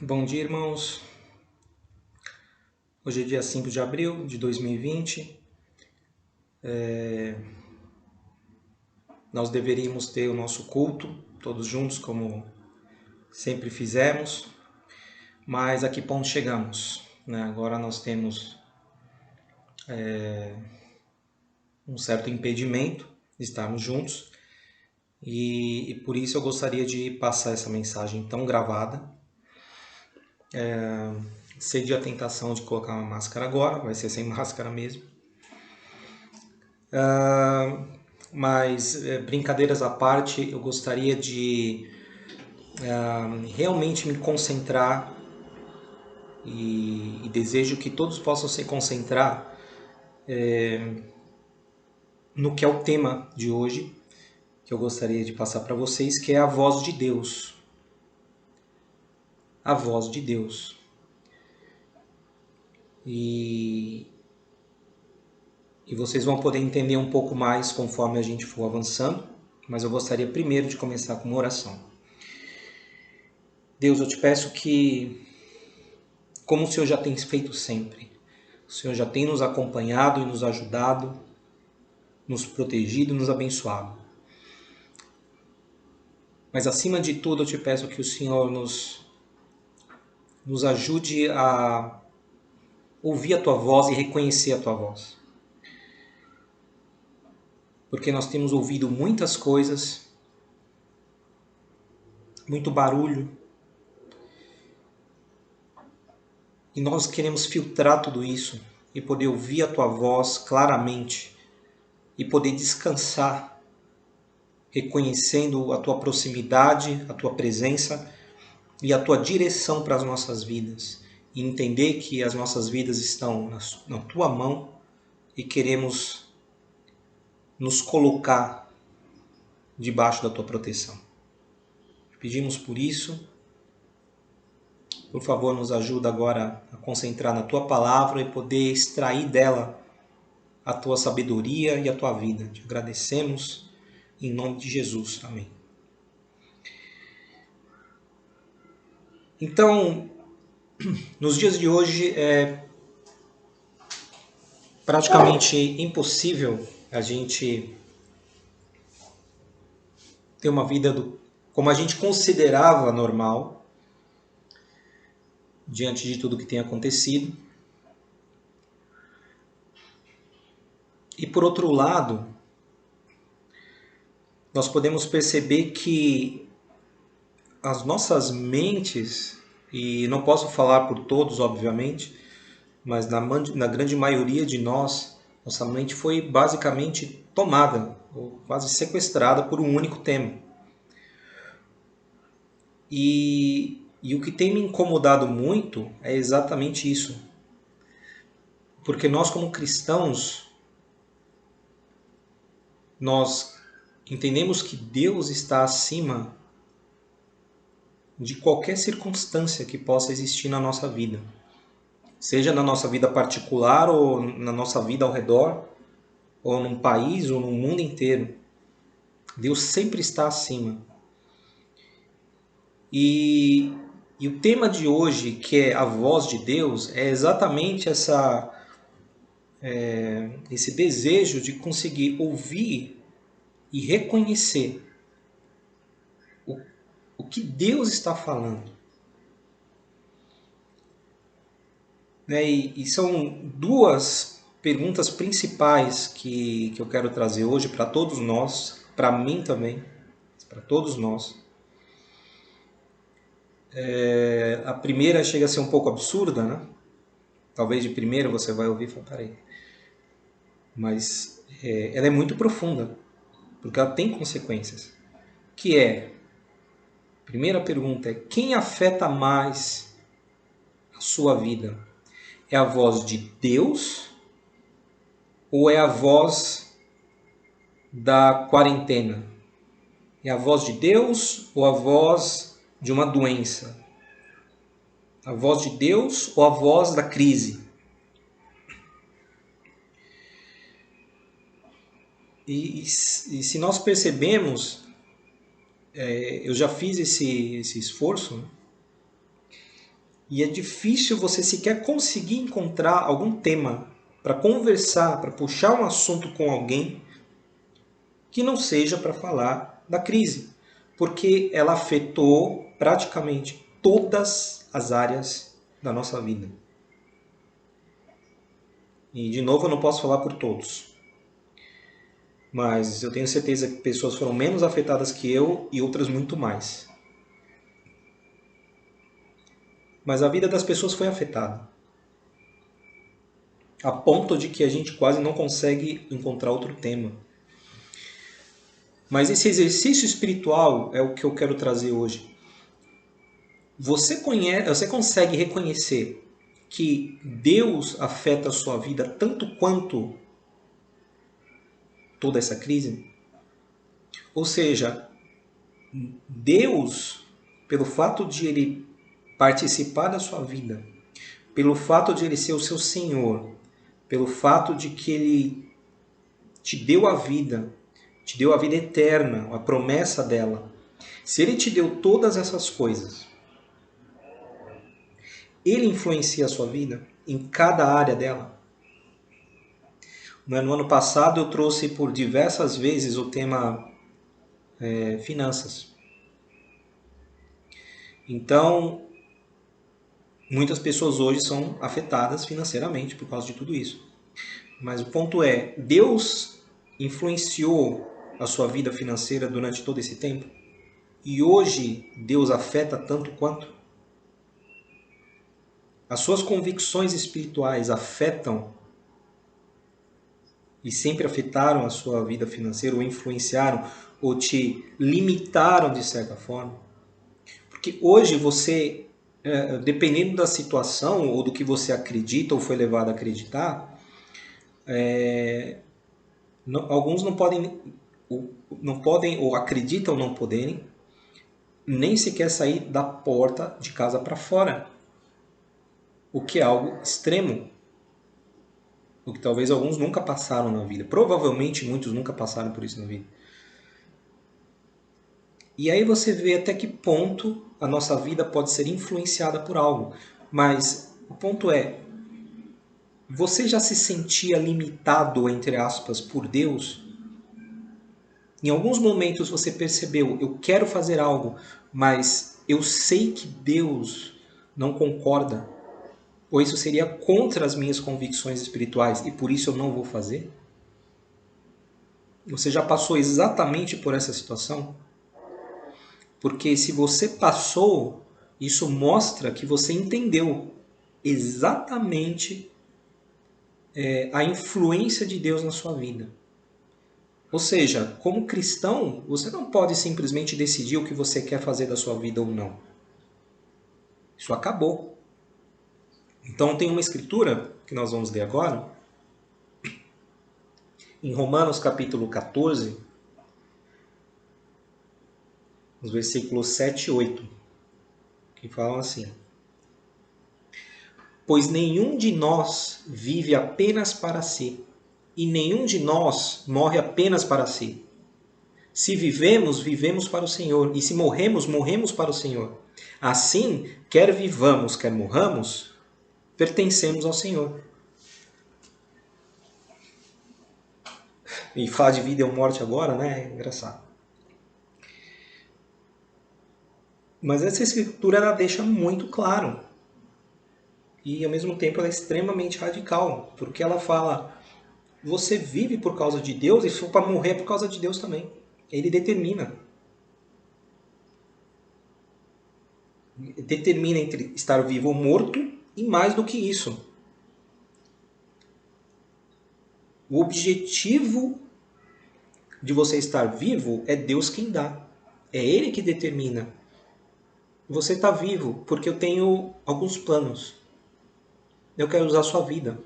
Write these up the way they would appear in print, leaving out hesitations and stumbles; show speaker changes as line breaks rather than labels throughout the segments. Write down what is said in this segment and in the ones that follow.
Bom dia, irmãos. Hoje é dia 5 de abril de 2020. Nós deveríamos ter o nosso culto, todos juntos, como sempre fizemos. Mas a que ponto chegamos, né? Agora nós temos um certo impedimento de estarmos juntos. E por isso eu gostaria de passar essa mensagem tão gravada. Cedi a tentação de colocar uma máscara agora, vai ser sem máscara mesmo. Mas brincadeiras à parte, eu gostaria de realmente me concentrar e desejo que todos possam se concentrar no que é o tema de hoje, que eu gostaria de passar para vocês, que é a voz de Deus. A voz de Deus. E vocês vão poder entender um pouco mais conforme a gente for avançando, mas eu gostaria primeiro de começar com uma oração. Deus, eu te peço que, como o Senhor já tem feito sempre, o Senhor já tem nos acompanhado e nos ajudado, nos protegido e nos abençoado. Mas acima de tudo eu te peço que o Senhor nos ajude a ouvir a Tua voz e reconhecer a Tua voz. Porque nós temos ouvido muitas coisas, muito barulho, e nós queremos filtrar tudo isso e poder ouvir a Tua voz claramente e poder descansar, reconhecendo a Tua proximidade, a Tua presença e a Tua direção para as nossas vidas. E entender que as nossas vidas estão na Tua mão e queremos nos colocar debaixo da Tua proteção. Pedimos por isso. Por favor, nos ajuda agora a concentrar na Tua palavra e poder extrair dela a Tua sabedoria e a Tua vida. Te agradecemos em nome de Jesus. Amém. Então, nos dias de hoje é praticamente impossível a gente ter uma vida como a gente considerava normal, diante de tudo que tem acontecido. E por outro lado, nós podemos perceber que as nossas mentes, e não posso falar por todos, obviamente, mas na grande maioria de nós, nossa mente foi basicamente tomada, ou quase sequestrada por um único tema. E o que tem me incomodado muito é exatamente isso. Porque nós, como cristãos, nós entendemos que Deus está acima de qualquer circunstância que possa existir na nossa vida. Seja na nossa vida particular ou na nossa vida ao redor, ou num país ou no mundo inteiro. Deus sempre está acima. E o tema de hoje, que é a voz de Deus, é exatamente esse desejo de conseguir ouvir e reconhecer o que Deus está falando. E são duas perguntas principais que eu quero trazer hoje para todos nós, para mim também, para todos nós. A primeira chega a ser um pouco absurda, né? Talvez de primeira você vai ouvir e falar, peraí. Mas ela é muito profunda, porque ela tem consequências. Primeira pergunta é, quem afeta mais a sua vida? É a voz de Deus ou é a voz da quarentena? É a voz de Deus ou a voz de uma doença? A voz de Deus ou a voz da crise? E se nós percebemos, eu já fiz esse esforço, né? E é difícil você sequer conseguir encontrar algum tema para conversar, para puxar um assunto com alguém que não seja para falar da crise, porque ela afetou praticamente todas as áreas da nossa vida. E, de novo, eu não posso falar por todos, mas eu tenho certeza que pessoas foram menos afetadas que eu e outras muito mais. Mas a vida das pessoas foi afetada, a ponto de que a gente quase não consegue encontrar outro tema. Mas esse exercício espiritual é o que eu quero trazer hoje. Você consegue reconhecer que Deus afeta a sua vida tanto quanto toda essa crise? Ou seja, Deus, pelo fato de Ele participar da sua vida, pelo fato de Ele ser o seu Senhor, pelo fato de que Ele te deu a vida eterna, a promessa dela, se Ele te deu todas essas coisas, Ele influencia a sua vida em cada área dela. No ano passado eu trouxe por diversas vezes o tema finanças. Então, muitas pessoas hoje são afetadas financeiramente por causa de tudo isso. Mas o ponto é, Deus influenciou a sua vida financeira durante todo esse tempo? E hoje Deus afeta tanto quanto? As suas convicções espirituais afetam e sempre afetaram a sua vida financeira, ou influenciaram, ou te limitaram de certa forma? Porque hoje você, dependendo da situação, ou do que você acredita, ou foi levado a acreditar, alguns não podem, ou acreditam não poderem, nem sequer sair da porta de casa para fora. O que é algo extremo. O que talvez alguns nunca passaram na vida. Provavelmente muitos nunca passaram por isso na vida. E aí você vê até que ponto a nossa vida pode ser influenciada por algo. Mas o ponto é, você já se sentia limitado, entre aspas, por Deus? Em alguns momentos você percebeu, eu quero fazer algo, mas eu sei que Deus não concorda, ou isso seria contra as minhas convicções espirituais e por isso eu não vou fazer? Você já passou exatamente por essa situação? Porque se você passou, isso mostra que você entendeu exatamente a influência de Deus na sua vida. Ou seja, como cristão, você não pode simplesmente decidir o que você quer fazer da sua vida ou não. Isso acabou. Então tem uma escritura que nós vamos ler agora, em Romanos capítulo 14, os versículos 7 e 8, que falam assim: Pois nenhum de nós vive apenas para si, e nenhum de nós morre apenas para si. Se vivemos, vivemos para o Senhor, e se morremos, morremos para o Senhor. Assim, quer vivamos, quer morramos, pertencemos ao Senhor. E falar de vida ou morte agora, né? É engraçado. Mas essa escritura ela deixa muito claro. E ao mesmo tempo ela é extremamente radical. Porque ela fala, você vive por causa de Deus e se for para morrer é por causa de Deus também. Ele determina. Determina entre estar vivo ou morto e mais do que isso. O objetivo de você estar vivo é Deus quem dá. É Ele que determina. Você está vivo porque eu tenho alguns planos. Eu quero usar a sua vida.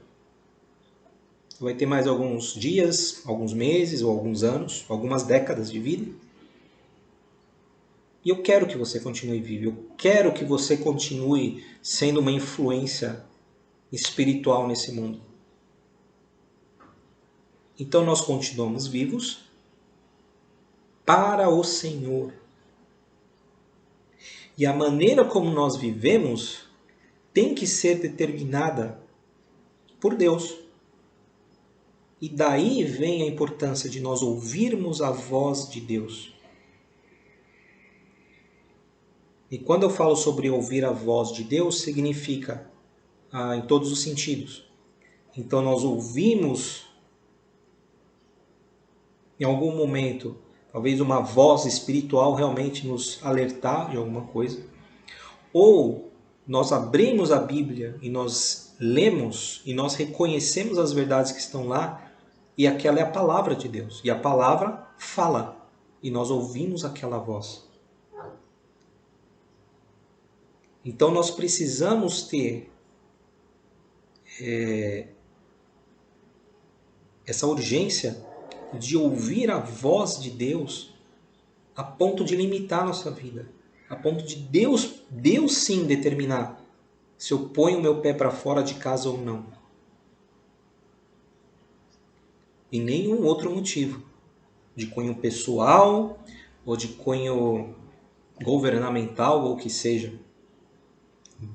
Vai ter mais alguns dias, alguns meses, ou alguns anos, algumas décadas de vida. E eu quero que você continue vivo. Eu quero que você continue sendo uma influência espiritual nesse mundo. Então nós continuamos vivos para o Senhor. E a maneira como nós vivemos tem que ser determinada por Deus. E daí vem a importância de nós ouvirmos a voz de Deus. E quando eu falo sobre ouvir a voz de Deus, significa em todos os sentidos. Então nós ouvimos, em algum momento, talvez uma voz espiritual realmente nos alertar de alguma coisa. Ou nós abrimos a Bíblia e nós lemos e nós reconhecemos as verdades que estão lá e aquela é a palavra de Deus. E a palavra fala e nós ouvimos aquela voz. Então nós precisamos ter essa urgência de ouvir a voz de Deus a ponto de limitar a nossa vida. A ponto de Deus sim determinar se eu ponho o meu pé para fora de casa ou não. E nenhum outro motivo. De cunho pessoal ou de cunho governamental ou o que seja.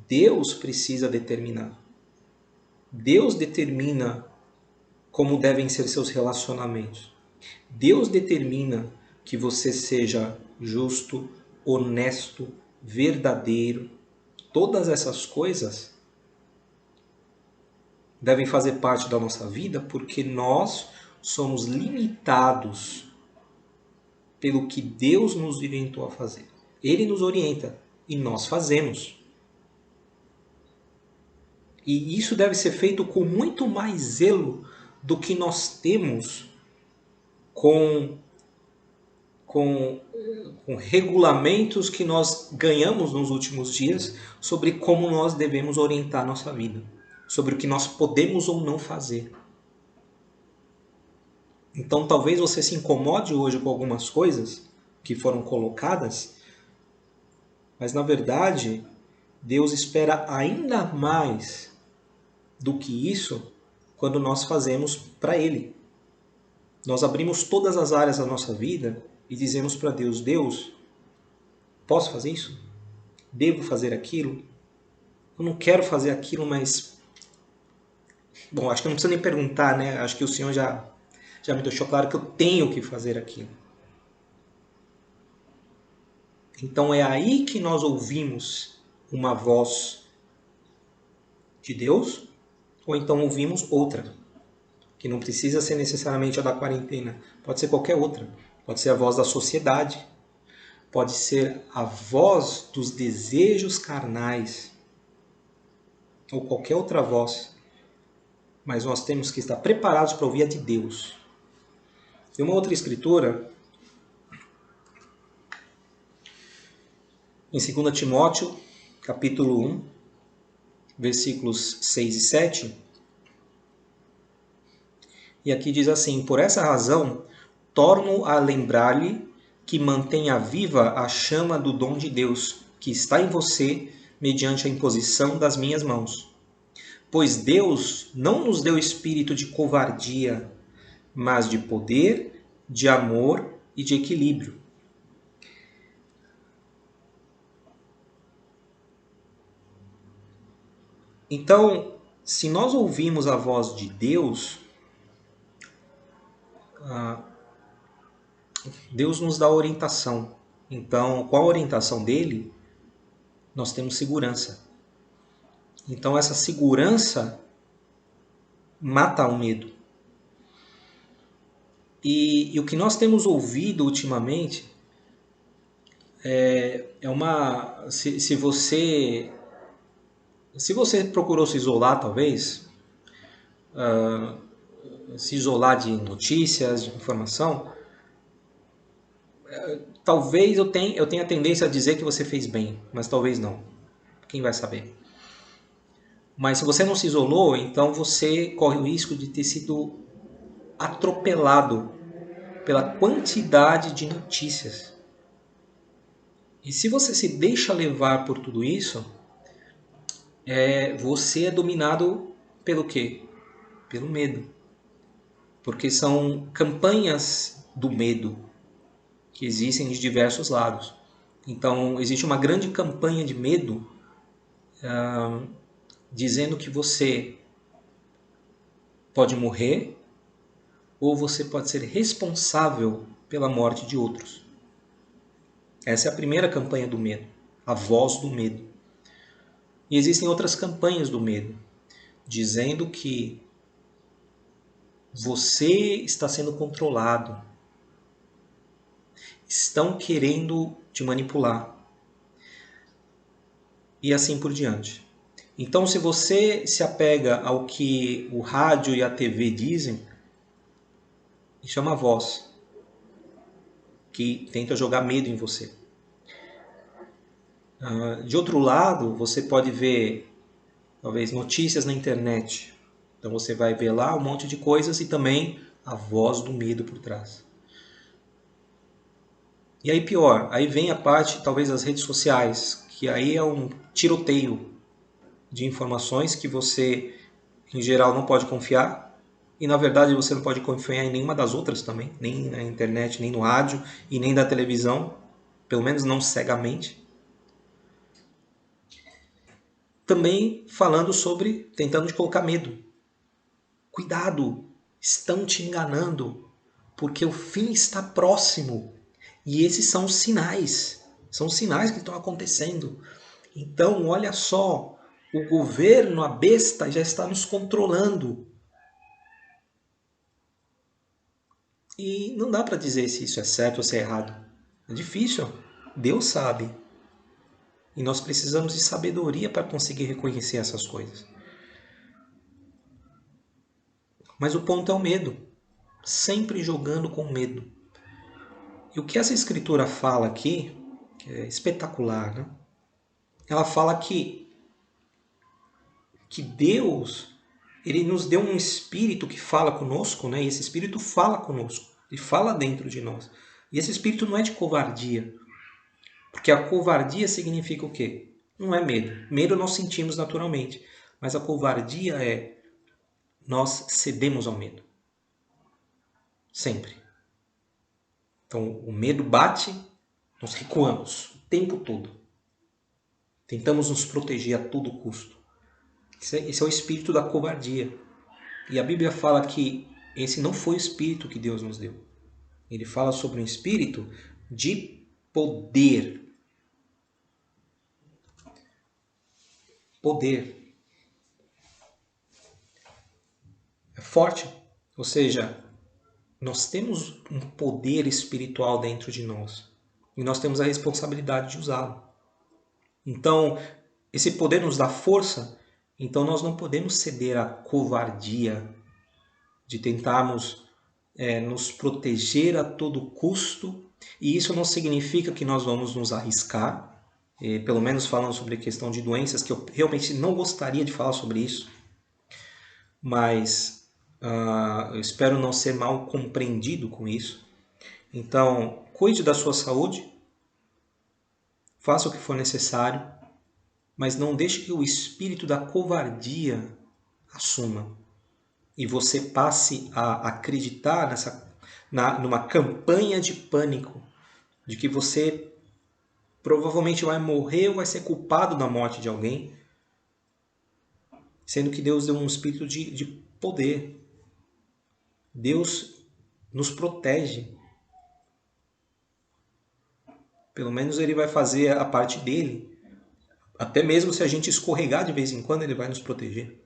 Deus precisa determinar. Deus determina como devem ser seus relacionamentos. Deus determina que você seja justo, honesto, verdadeiro. Todas essas coisas devem fazer parte da nossa vida porque nós somos limitados pelo que Deus nos orientou a fazer. Ele nos orienta e nós fazemos. E isso deve ser feito com muito mais zelo do que nós temos com regulamentos que nós ganhamos nos últimos dias sobre como nós devemos orientar a nossa vida, sobre o que nós podemos ou não fazer. Então talvez você se incomode hoje com algumas coisas que foram colocadas, mas na verdade Deus espera ainda mais do que isso quando nós fazemos para Ele. Nós abrimos todas as áreas da nossa vida e dizemos para Deus, Deus, posso fazer isso? Devo fazer aquilo? Eu não quero fazer aquilo, mas... Bom, acho que não precisa nem perguntar, né? Acho que o Senhor já me deixou claro que eu tenho que fazer aquilo. Então é aí que nós ouvimos uma voz de Deus, ou então ouvimos outra, que não precisa ser necessariamente a da quarentena, pode ser qualquer outra, pode ser a voz da sociedade, pode ser a voz dos desejos carnais, ou qualquer outra voz, mas nós temos que estar preparados para ouvir a de Deus. Tem uma outra escritura, em 2 Timóteo, capítulo 1, versículos 6 e 7, e aqui diz assim, por essa razão, torno a lembrar-lhe que mantenha viva a chama do dom de Deus, que está em você, mediante a imposição das minhas mãos. Pois Deus não nos deu espírito de covardia, mas de poder, de amor e de equilíbrio. Então, se nós ouvimos a voz de Deus, Deus nos dá orientação. Então, com a orientação dele, nós temos segurança. Então, essa segurança mata o medo. E o que nós temos ouvido ultimamente é uma... Se você procurou se isolar, talvez, se isolar de notícias, de informação, talvez eu tenha a tendência a dizer que você fez bem, mas talvez não. Quem vai saber? Mas se você não se isolou, então você corre o risco de ter sido atropelado pela quantidade de notícias. E se você se deixa levar por tudo isso, você é dominado pelo quê? Pelo medo. Porque são campanhas do medo que existem de diversos lados. Então, existe uma grande campanha de medo dizendo que você pode morrer ou você pode ser responsável pela morte de outros. Essa é a primeira campanha do medo, a voz do medo. E existem outras campanhas do medo, dizendo que você está sendo controlado, estão querendo te manipular e assim por diante. Então, se você se apega ao que o rádio e a TV dizem, isso é uma voz que tenta jogar medo em você. De outro lado, você pode ver, talvez, notícias na internet. Então você vai ver lá um monte de coisas e também a voz do medo por trás. E aí pior, aí vem a parte, talvez, das redes sociais, que aí é um tiroteio de informações que você, em geral, não pode confiar. E na verdade você não pode confiar em nenhuma das outras também, nem na internet, nem no rádio e nem da televisão, pelo menos não cegamente. Também falando sobre, tentando te colocar medo. Cuidado, estão te enganando, porque o fim está próximo. E esses são os sinais que estão acontecendo. Então, olha só, o governo, a besta, já está nos controlando. E não dá para dizer se isso é certo ou se é errado. É difícil. Deus sabe. E nós precisamos de sabedoria para conseguir reconhecer essas coisas. Mas o ponto é o medo. Sempre jogando com medo. E o que essa escritura fala aqui, que é espetacular, né? Ela fala que Deus, ele nos deu um espírito que fala conosco, né? E esse espírito fala conosco. Ele fala dentro de nós. E esse espírito não é de covardia. Porque a covardia significa o quê? Não é medo. Medo nós sentimos naturalmente. Mas a covardia é nós cedemos ao medo. Sempre. Então o medo bate, nós recuamos o tempo todo. Tentamos nos proteger a todo custo. Esse é o espírito da covardia. E a Bíblia fala que esse não foi o espírito que Deus nos deu. Ele fala sobre um espírito de poder. Poder. É forte. Ou seja, nós temos um poder espiritual dentro de nós. E nós temos a responsabilidade de usá-lo. Então, esse poder nos dá força. Então, nós não podemos ceder à covardia de tentarmos nos proteger a todo custo. E isso não significa que nós vamos nos arriscar. Pelo menos falando sobre a questão de doenças, que eu realmente não gostaria de falar sobre isso. Mas eu espero não ser mal compreendido com isso. Então, cuide da sua saúde, faça o que for necessário, mas não deixe que o espírito da covardia assuma e você passe a acreditar numa campanha de pânico de que você provavelmente vai morrer ou vai ser culpado da morte de alguém, sendo que Deus deu um espírito de poder. Deus nos protege. Pelo menos ele vai fazer a parte dele. Até mesmo se a gente escorregar de vez em quando, ele vai nos proteger.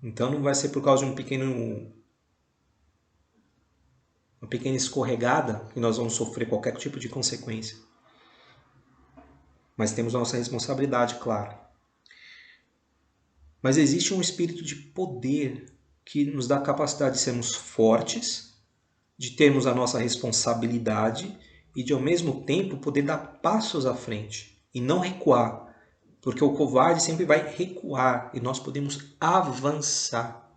Então não vai ser por causa de uma pequena escorregada que nós vamos sofrer qualquer tipo de consequência. Mas temos nossa responsabilidade, claro. Mas existe um espírito de poder que nos dá a capacidade de sermos fortes, de termos a nossa responsabilidade e de, ao mesmo tempo, poder dar passos à frente e não recuar. Porque o covarde sempre vai recuar e nós podemos avançar.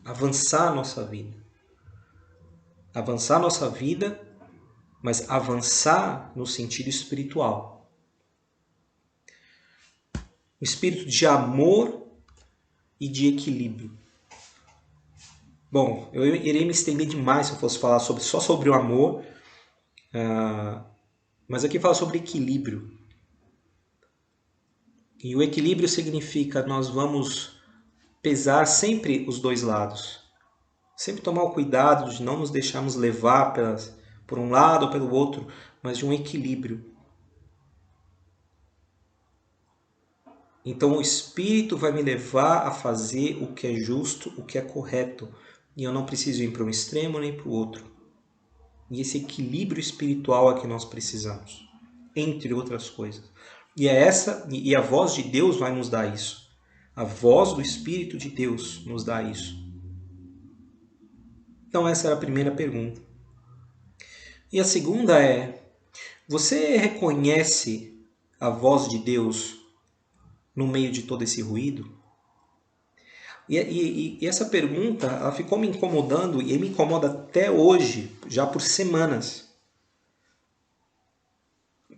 Avançar a nossa vida. Avançar a nossa vida, mas avançar no sentido espiritual. Um espírito de amor e de equilíbrio. Bom, eu irei me estender demais se eu fosse falar só sobre o amor, mas aqui fala sobre equilíbrio. E o equilíbrio significa nós vamos pesar sempre os dois lados. Sempre tomar o cuidado de não nos deixarmos levar por um lado ou pelo outro, mas de um equilíbrio. Então o Espírito vai me levar a fazer o que é justo, o que é correto. E eu não preciso ir para um extremo nem para o outro. E esse equilíbrio espiritual é que nós precisamos, entre outras coisas. E a voz de Deus vai nos dar isso. A voz do Espírito de Deus nos dá isso. Então essa era a primeira pergunta. E a segunda é: você reconhece a voz de Deus no meio de todo esse ruído? E essa pergunta ela ficou me incomodando e me incomoda até hoje, já por semanas.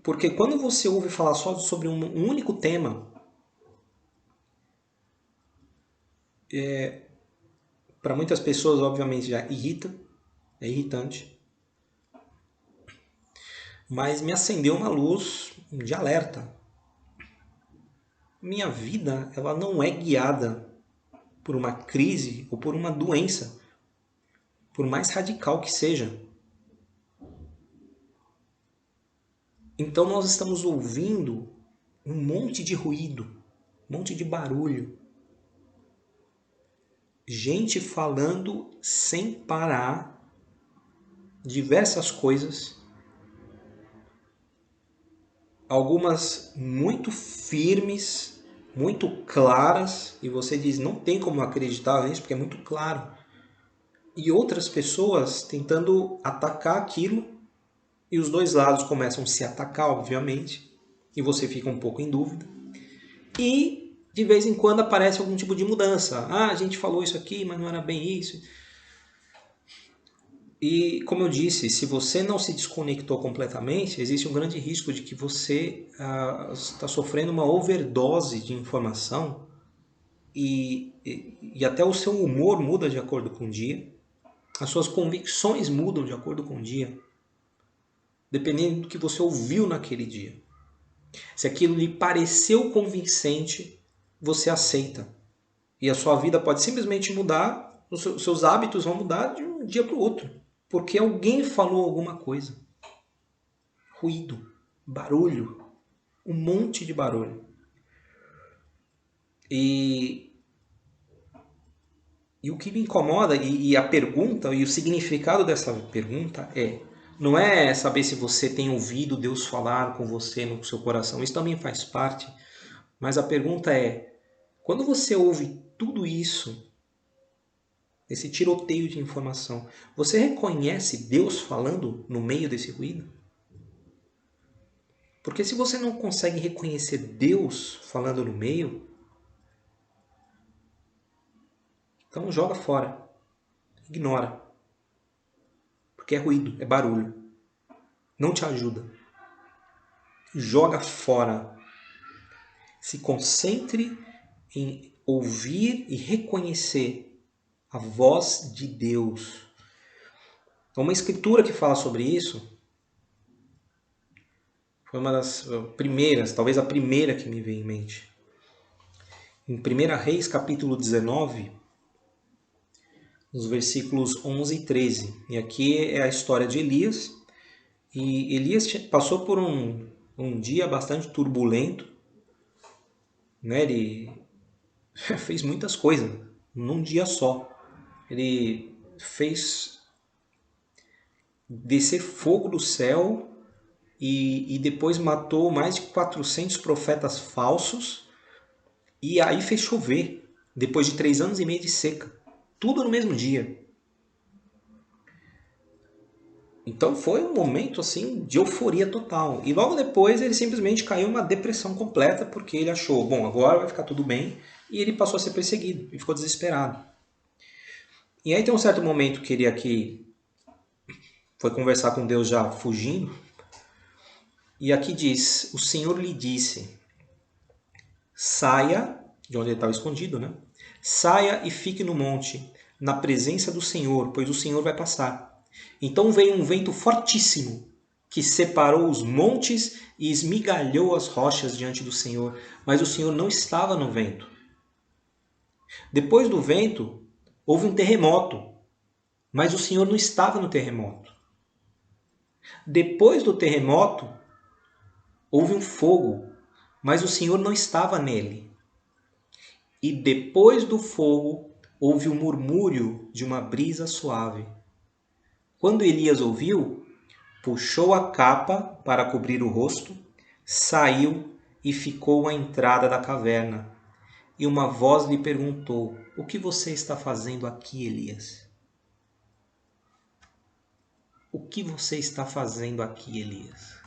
Porque quando você ouve falar só sobre um único tema, para muitas pessoas, obviamente, já irrita, é irritante. Mas me acendeu uma luz de alerta. Minha vida ela não é guiada por uma crise ou por uma doença, por mais radical que seja. Então nós estamos ouvindo um monte de ruído, um monte de barulho. Gente falando sem parar diversas coisas. Algumas muito firmes, muito claras, e você diz, não tem como acreditar nisso porque é muito claro. E outras pessoas tentando atacar aquilo, e os dois lados começam a se atacar, obviamente, e você fica um pouco em dúvida. E de vez em quando aparece algum tipo de mudança. Ah, a gente falou isso aqui, mas não era bem isso. E, como eu disse, se você não se desconectou completamente, existe um grande risco de que você está sofrendo uma overdose de informação e até o seu humor muda de acordo com o dia, as suas convicções mudam de acordo com o dia, dependendo do que você ouviu naquele dia. Se aquilo lhe pareceu convincente, você aceita. E a sua vida pode simplesmente mudar, os seus hábitos vão mudar de um dia para o outro. Porque alguém falou alguma coisa. Ruído, barulho, um monte de barulho. E o que me incomoda, e a pergunta, e o significado dessa pergunta não é saber se você tem ouvido Deus falar com você no seu coração, isso também faz parte, mas a pergunta é, quando você ouve tudo isso, esse tiroteio de informação, você reconhece Deus falando no meio desse ruído? Porque se você não consegue reconhecer Deus falando no meio, então joga fora, ignora. Porque é ruído, é barulho. Não te ajuda. Joga fora. Se concentre em ouvir e reconhecer a voz de Deus. Uma escritura que fala sobre isso foi uma das primeiras, talvez a primeira que me veio em mente. Em 1 Reis, capítulo 19, nos versículos 11 e 13. E aqui é a história de Elias. E Elias passou por um dia bastante turbulento. Né? Ele fez muitas coisas num dia só. Ele fez descer fogo do céu e depois matou mais de 400 profetas falsos e aí fez chover depois de 3 anos e meio de seca. Tudo no mesmo dia. Então foi um momento assim de euforia total. E logo depois ele simplesmente caiu em uma depressão completa porque ele achou, bom, agora vai ficar tudo bem. E ele passou a ser perseguido e ficou desesperado. E aí tem um certo momento que ele aqui foi conversar com Deus já fugindo. E aqui diz, o Senhor lhe disse, saia, de onde ele estava escondido, né? Saia e fique no monte, na presença do Senhor, pois o Senhor vai passar. Então veio um vento fortíssimo, que separou os montes e esmigalhou as rochas diante do Senhor, mas o Senhor não estava no vento. Depois do vento, houve um terremoto, mas o Senhor não estava no terremoto. Depois do terremoto, houve um fogo, mas o Senhor não estava nele. E depois do fogo, houve um murmúrio de uma brisa suave. Quando Elias ouviu, puxou a capa para cobrir o rosto, saiu e ficou à entrada da caverna. E uma voz lhe perguntou: O que você está fazendo aqui, Elias? O que você está fazendo aqui, Elias?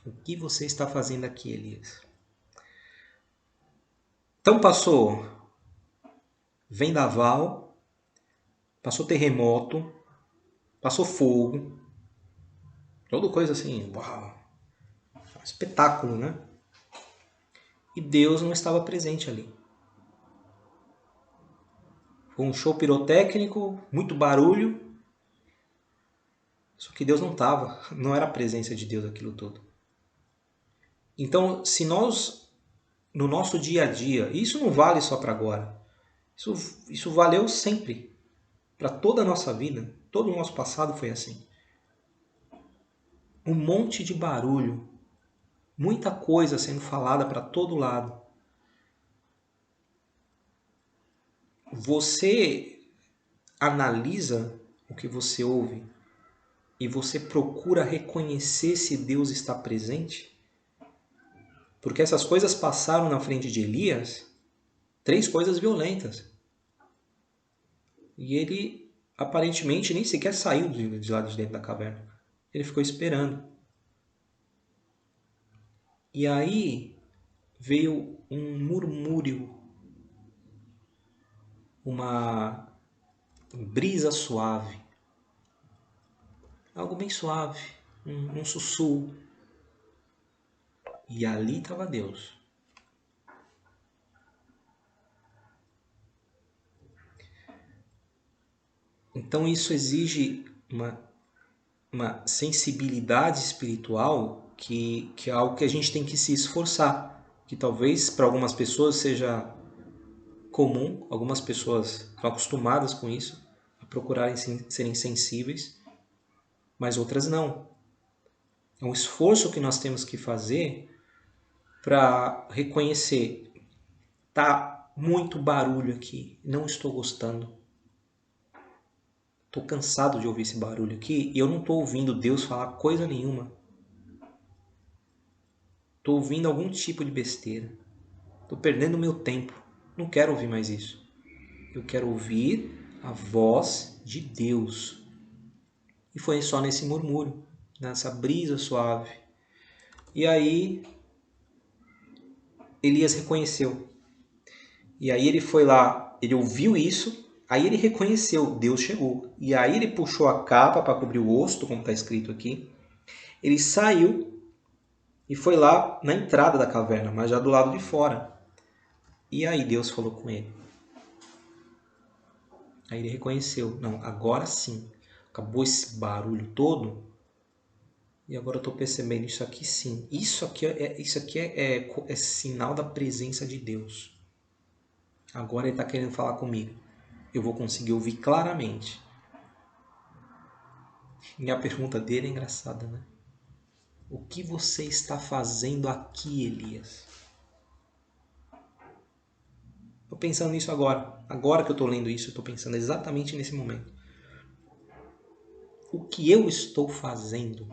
O que você está fazendo aqui, Elias? Então passou vendaval, passou terremoto, passou fogo, toda coisa assim, uau, um espetáculo, né? E Deus não estava presente ali. Foi um show pirotécnico, muito barulho, só que Deus não estava, não era a presença de Deus aquilo tudo. Então, se nós, no nosso dia a dia, e isso não vale só para agora, isso valeu sempre, para toda a nossa vida, todo o nosso passado foi assim. Um monte de barulho, muita coisa sendo falada para todo lado. Você analisa o que você ouve e você procura reconhecer se Deus está presente? Porque essas coisas passaram na frente de Elias, 3 coisas violentas. E ele aparentemente nem sequer saiu de lá de dentro da caverna. Ele ficou esperando. E aí veio um murmúrio, uma brisa suave. Algo bem suave, um sussurro. E ali estava Deus. Então isso exige uma sensibilidade espiritual que é algo que a gente tem que se esforçar. Que talvez para algumas pessoas seja comum, algumas pessoas estão acostumadas com isso, a procurarem serem sensíveis, mas outras não. É um esforço que nós temos que fazer para reconhecer: tá muito barulho aqui, não estou gostando. Estou cansado de ouvir esse barulho aqui e eu não estou ouvindo Deus falar coisa nenhuma. Estou ouvindo algum tipo de besteira. Estou perdendo meu tempo. Não quero ouvir mais isso. Eu quero ouvir a voz de Deus. E foi só nesse murmúrio, nessa brisa suave. E aí Elias reconheceu. E aí ele foi lá, ele ouviu isso, aí ele reconheceu, Deus chegou. E aí ele puxou a capa para cobrir o rosto, como está escrito aqui. Ele saiu e foi lá na entrada da caverna, mas já do lado de fora. E aí Deus falou com ele. Aí ele reconheceu, não, agora sim, acabou esse barulho todo. E agora eu estou percebendo isso aqui sim. Isso aqui é sinal da presença de Deus. Agora ele está querendo falar comigo. Eu vou conseguir ouvir claramente. E a pergunta dele é engraçada, né? O que você está fazendo aqui, Elias? Estou pensando nisso agora. Agora que eu estou lendo isso, eu estou pensando exatamente nesse momento. O que eu estou fazendo?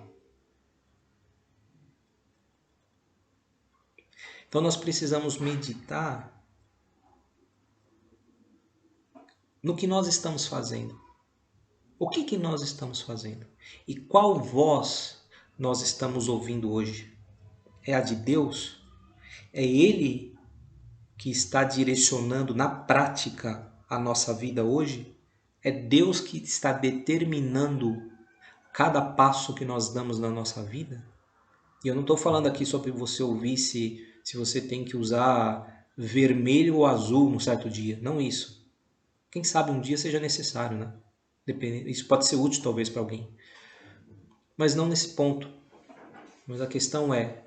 Então nós precisamos meditar no que nós estamos fazendo. O que nós estamos fazendo? E qual voz nós estamos ouvindo hoje? É a de Deus? É Ele que está direcionando na prática a nossa vida hoje? É Deus que está determinando cada passo que nós damos na nossa vida? E eu não estou falando aqui sobre você ouvir se você tem que usar vermelho ou azul num certo dia. Não isso. Quem sabe um dia seja necessário, né? Isso pode ser útil talvez para alguém, mas não nesse ponto. Mas a questão é,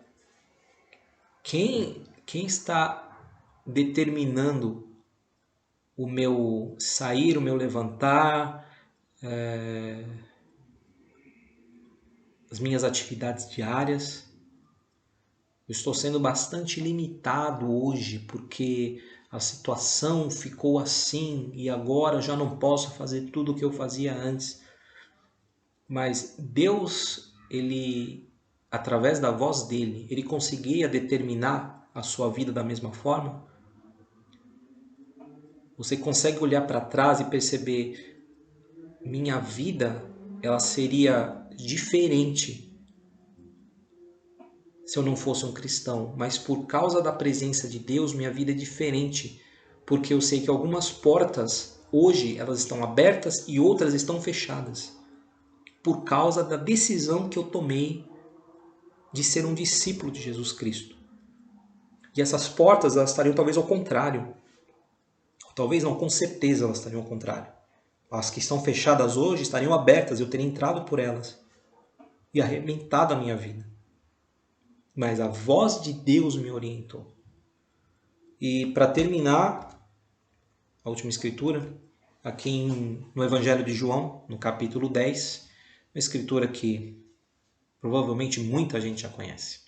quem está determinando o meu sair, o meu levantar, as minhas atividades diárias? Eu estou sendo bastante limitado hoje porque a situação ficou assim e agora já não posso fazer tudo o que eu fazia antes. Mas Deus, ele, através da voz dele, ele conseguia determinar a sua vida da mesma forma? Você consegue olhar para trás e perceber, minha vida, ela seria diferente se eu não fosse um cristão, mas por causa da presença de Deus, minha vida é diferente, porque eu sei que algumas portas hoje elas estão abertas e outras estão fechadas, por causa da decisão que eu tomei de ser um discípulo de Jesus Cristo. E essas portas elas estariam talvez ao contrário, talvez não, com certeza elas estariam ao contrário. As que estão fechadas hoje estariam abertas, eu teria entrado por elas e arrebentado a minha vida. Mas a voz de Deus me orientou. E para terminar, a última escritura, aqui no Evangelho de João, no capítulo 10, uma escritura que provavelmente muita gente já conhece.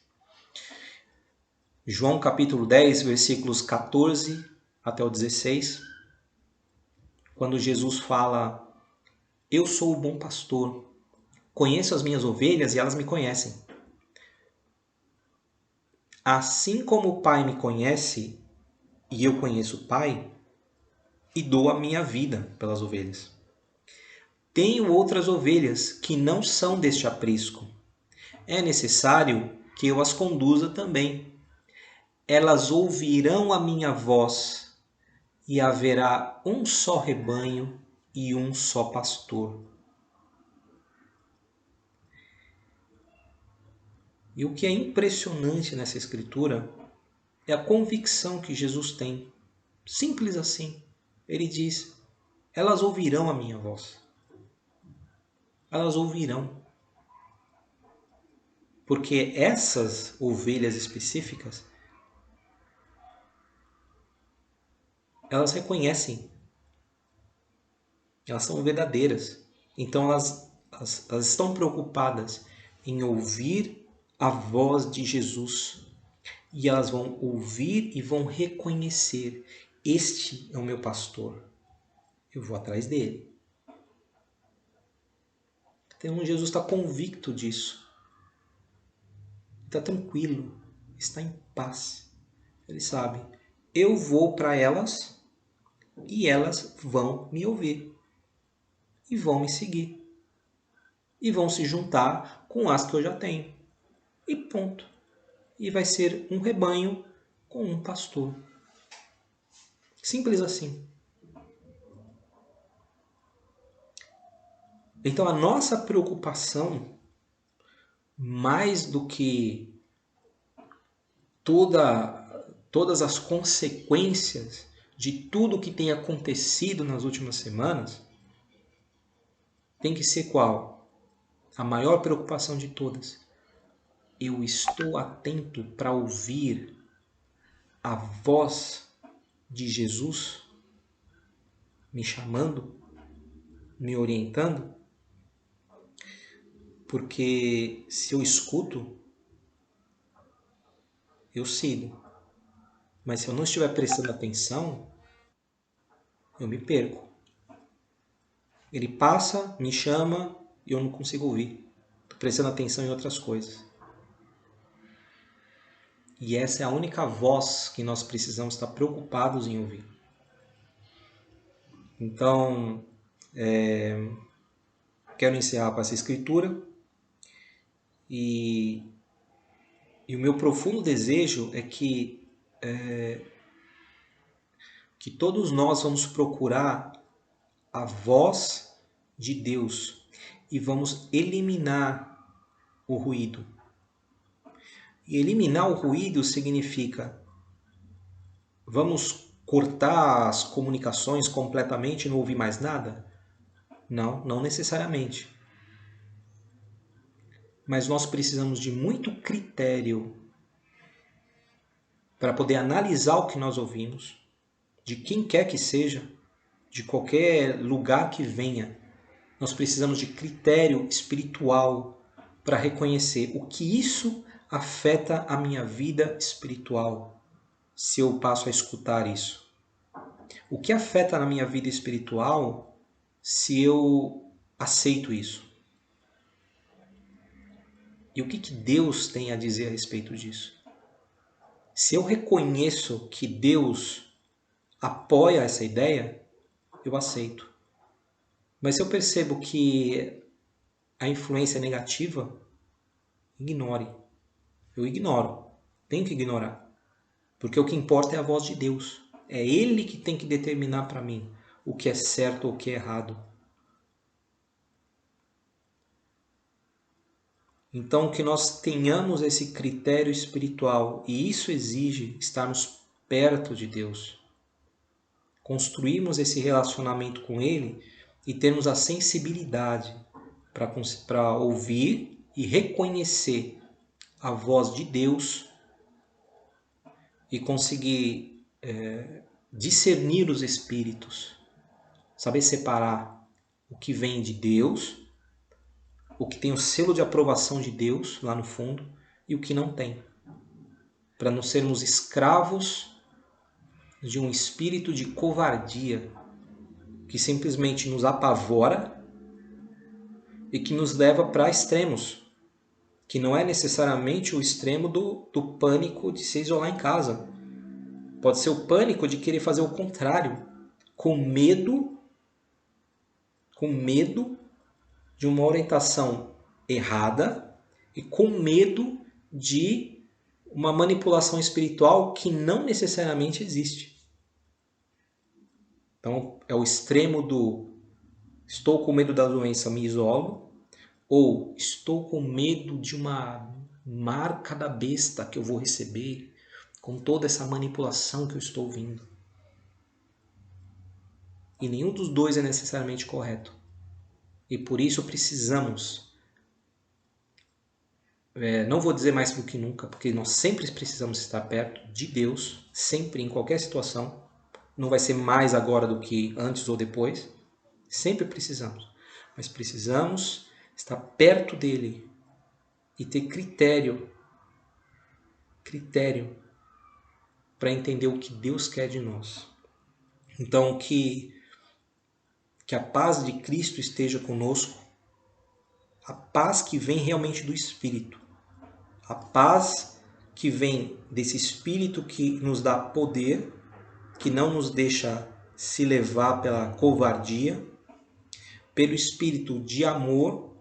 João capítulo 10, versículos 14 até o 16, quando Jesus fala: eu sou o bom pastor, conheço as minhas ovelhas e elas me conhecem. Assim como o Pai me conhece e eu conheço o Pai, e dou a minha vida pelas ovelhas. Tenho outras ovelhas que não são deste aprisco. É necessário que eu as conduza também. Elas ouvirão a minha voz, e haverá um só rebanho e um só pastor. E o que é impressionante nessa escritura é a convicção que Jesus tem. Simples assim. Ele diz: elas ouvirão a minha voz. Elas ouvirão. Porque essas ovelhas específicas, elas reconhecem. Elas são verdadeiras. Então elas estão preocupadas em ouvir a voz de Jesus. E elas vão ouvir e vão reconhecer: este é o meu pastor. Eu vou atrás dele. Então Jesus está convicto disso. Está tranquilo. Está em paz. Ele sabe: eu vou para elas e elas vão me ouvir. E vão me seguir. E vão se juntar com as que eu já tenho. E ponto. E vai ser um rebanho com um pastor. Simples assim. Então a nossa preocupação, mais do que todas as consequências de tudo que tem acontecido nas últimas semanas, tem que ser qual? A maior preocupação de todas. Eu estou atento para ouvir a voz de Jesus me chamando, me orientando? Porque se eu escuto, eu sigo. Mas se eu não estiver prestando atenção, eu me perco. Ele passa, me chama e eu não consigo ouvir. Estou prestando atenção em outras coisas. E essa é a única voz que nós precisamos estar preocupados em ouvir. Então, quero encerrar com essa escritura. E o meu profundo desejo é que todos nós vamos procurar a voz de Deus e vamos eliminar o ruído. E eliminar o ruído significa: vamos cortar as comunicações completamente e não ouvir mais nada? Não, não necessariamente. Mas nós precisamos de muito critério para poder analisar o que nós ouvimos, de quem quer que seja, de qualquer lugar que venha. Nós precisamos de critério espiritual para reconhecer o que isso afeta a minha vida espiritual, se eu passo a escutar isso. O que afeta na minha vida espiritual se eu aceito isso? E o que Deus tem a dizer a respeito disso? Se eu reconheço que Deus apoia essa ideia, eu aceito. Mas se eu percebo que a influência é negativa, ignore. Eu ignoro. Tenho que ignorar. Porque o que importa é a voz de Deus. É Ele que tem que determinar para mim o que é certo ou o que é errado. Então, que nós tenhamos esse critério espiritual, e isso exige estarmos perto de Deus. Construirmos esse relacionamento com Ele e termos a sensibilidade para ouvir e reconhecer a voz de Deus e conseguir discernir os espíritos, saber separar o que vem de Deus, o que tem o selo de aprovação de Deus lá no fundo e o que não tem, para não sermos escravos de um espírito de covardia que simplesmente nos apavora e que nos leva para extremos, que não é necessariamente o extremo do pânico de se isolar em casa. Pode ser o pânico de querer fazer o contrário, com medo de uma orientação errada e com medo de uma manipulação espiritual que não necessariamente existe. Então, é o extremo do estou com medo da doença, me isolo, ou estou com medo de uma marca da besta que eu vou receber com toda essa manipulação que eu estou ouvindo. E nenhum dos dois é necessariamente correto. E por isso precisamos, não vou dizer mais do que nunca, porque nós sempre precisamos estar perto de Deus, sempre, em qualquer situação. Não vai ser mais agora do que antes ou depois. Sempre precisamos. Mas precisamos estar perto dele e ter critério para entender o que Deus quer de nós. Então, que a paz de Cristo esteja conosco, a paz que vem realmente do Espírito, a paz que vem desse Espírito que nos dá poder, que não nos deixa se levar pela covardia, pelo Espírito de amor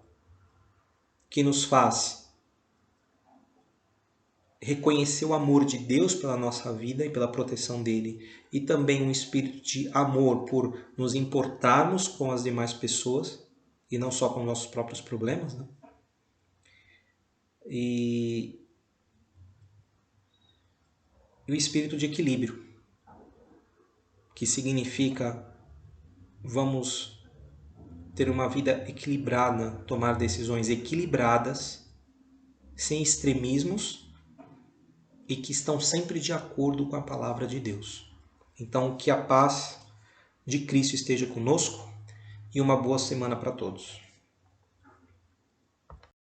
que nos faz reconhecer o amor de Deus pela nossa vida e pela proteção dele, e também um espírito de amor por nos importarmos com as demais pessoas e não só com nossos próprios problemas, né? E o espírito de equilíbrio, que significa vamos ter uma vida equilibrada, tomar decisões equilibradas, sem extremismos, e que estão sempre de acordo com a palavra de Deus. Então, que a paz de Cristo esteja conosco e uma boa semana para todos.